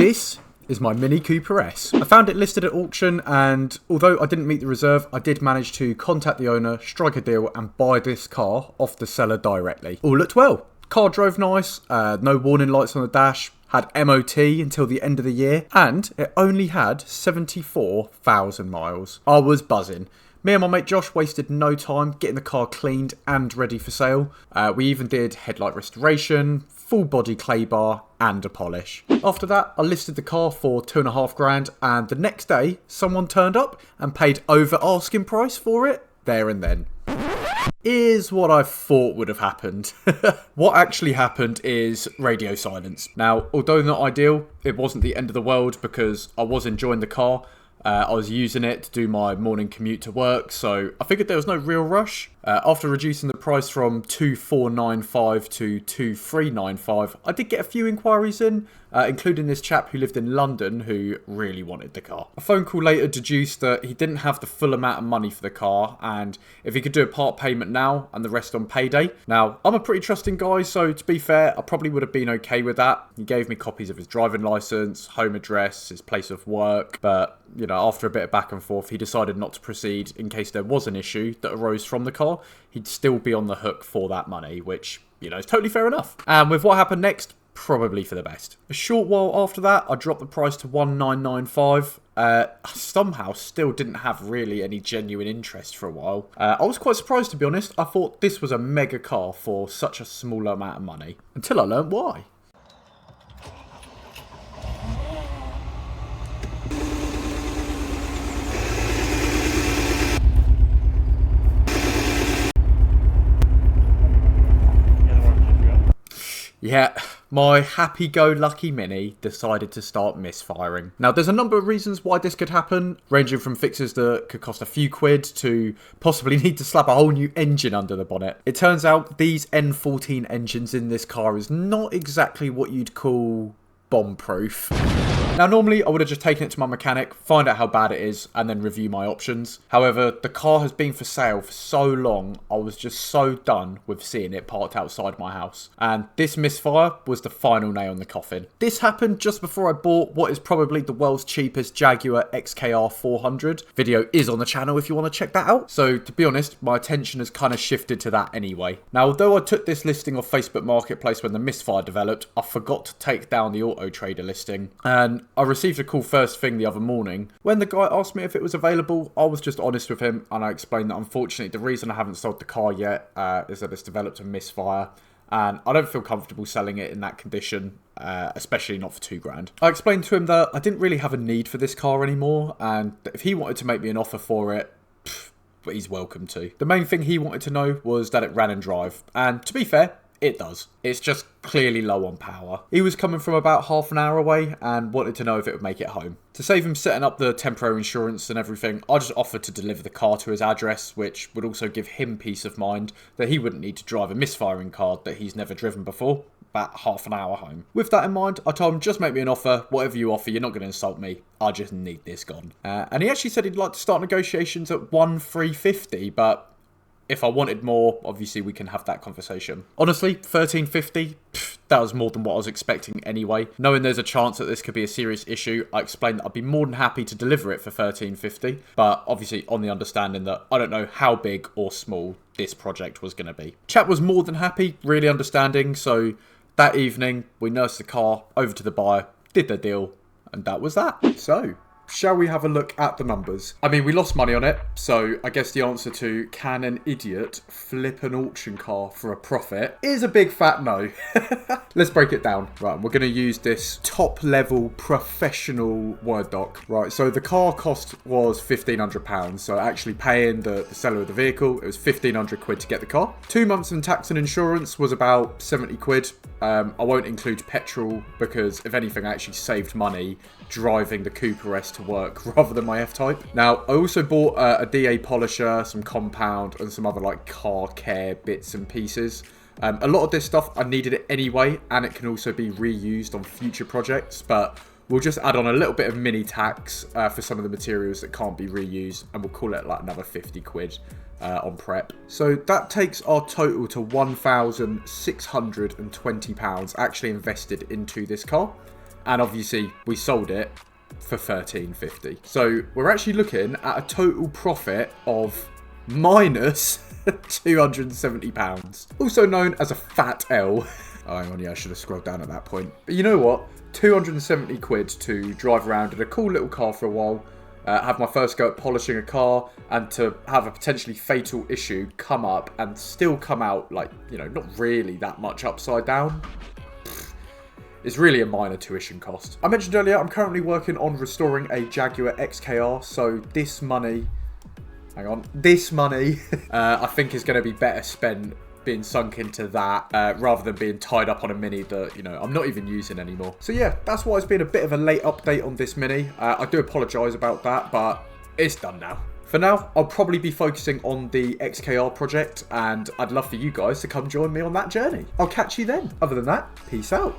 This is my Mini Cooper S. I found it listed at auction, and although I didn't meet the reserve, I did manage to contact the owner, strike a deal and buy this car off the seller directly. All looked well. Car drove nice, no warning lights on the dash, had MOT until the end of the year, and it only had 74,000 miles. I was buzzing. Me and my mate Josh wasted no time getting the car cleaned and ready for sale. We even did headlight restoration, full body clay bar and a polish. After that, I listed the car for $2.5 grand, and the next day someone turned up and paid over asking price for it there and then. Is what I thought would have happened. What actually happened is radio silence. Now, although not ideal, it wasn't the end of the world because I was enjoying the car. I was using it to do my morning commute to work, so I figured there was no real rush. After reducing the price from $2,495 to $2,395, I did get a few inquiries in, including this chap who lived in London who really wanted the car. A phone call later deduced that he didn't have the full amount of money for the car, and if he could do a part payment now and the rest on payday. Now, I'm a pretty trusting guy, so to be fair, I probably would have been okay with that. He gave me copies of his driving licence, home address, his place of work, but you know, after a bit of back and forth, he decided not to proceed in case there was an issue that arose from the car. He'd still be on the hook for that money, which, you know, is totally fair enough. And with what happened next, probably for the best. A short while after that, I dropped the price to $1,995. Somehow still didn't have really any genuine interest for a while. I was quite surprised, to be honest. I thought this was a mega car for such a small amount of money, until I learned why. Yeah, my happy-go-lucky Mini decided to start misfiring. Now, there's a number of reasons why this could happen, ranging from fixes that could cost a few quid to possibly need to slap a whole new engine under the bonnet. It turns out these N14 engines in this car is not exactly what you'd call bomb-proof. Now, normally I would have just taken it to my mechanic, find out how bad it is, and then review my options. However, the car has been for sale for so long, I was just so done with seeing it parked outside my house. And this misfire was the final nail in the coffin. This happened just before I bought what is probably the world's cheapest Jaguar XKR 400. Video is on the channel if you want to check that out. So, to be honest, my attention has kind of shifted to that anyway. Now, although I took this listing off Facebook Marketplace when the misfire developed, I forgot to take down the Auto Trader listing. And I received a call first thing the other morning. When the guy asked me if it was available, I was just honest with him and I explained that unfortunately the reason I haven't sold the car yet is that it's developed a misfire and I don't feel comfortable selling it in that condition, especially not for $2 grand. I explained to him that I didn't really have a need for this car anymore and that if he wanted to make me an offer for it, but he's welcome to. The main thing he wanted to know was that it ran and drive, and to be fair, it does. It's just clearly low on power. He was coming from about half an hour away and wanted to know if it would make it home. To save him setting up the temporary insurance and everything, I just offered to deliver the car to his address, which would also give him peace of mind that he wouldn't need to drive a misfiring car that he's never driven before, about half an hour home. With that in mind, I told him, just make me an offer. Whatever you offer, you're not going to insult me. I just need this gone. And he actually said he'd like to start negotiations at $1,350, but if I wanted more, obviously we can have that conversation. Honestly, $1,350, that was more than what I was expecting anyway. Knowing there's a chance that this could be a serious issue, I explained that I'd be more than happy to deliver it for $1,350, but obviously on the understanding that I don't know how big or small this project was going to be. Chap was more than happy, really understanding, so that evening we nursed the car over to the buyer, did the deal, and that was that. So, shall we have a look at the numbers? I mean, we lost money on it, so I guess the answer to can an idiot flip an auction car for a profit is a big fat no. Let's break it down. Right, we're going to use this top-level professional Word doc. Right, so the car cost was £1,500, so actually paying the seller of the vehicle, it was 1,500 quid to get the car. 2 months in tax and insurance was about 70 quid. I won't include petrol because, if anything, I actually saved money driving the Cooper S to work rather than my F-Type. Now, I also bought a DA polisher, some compound, and some other like car care bits and pieces. A lot of this stuff, I needed it anyway, and it can also be reused on future projects, but we'll just add on a little bit of mini tax for some of the materials that can't be reused, and we'll call it like another 50 quid on prep. So that takes our total to £1,620 actually invested into this car. And obviously we sold it for $13.50. So we're actually looking at a total profit of minus £270, also known as a fat L. Oh, hang on, yeah, I should have scrolled down at that point. But you know what? 270 quid to drive around in a cool little car for a while, have my first go at polishing a car, and to have a potentially fatal issue come up and still come out, like, you know, not really that much upside down. It's really a minor tuition cost. I mentioned earlier, I'm currently working on restoring a Jaguar XKR, so this money, this money, I think is going to be better spent being sunk into that rather than being tied up on a Mini that, you know, I'm not even using anymore. So yeah, that's why it's been a bit of a late update on this Mini. I do apologise about that, but it's done now. For now, I'll probably be focusing on the XKR project, and I'd love for you guys to come join me on that journey. I'll catch you then. Other than that, peace out.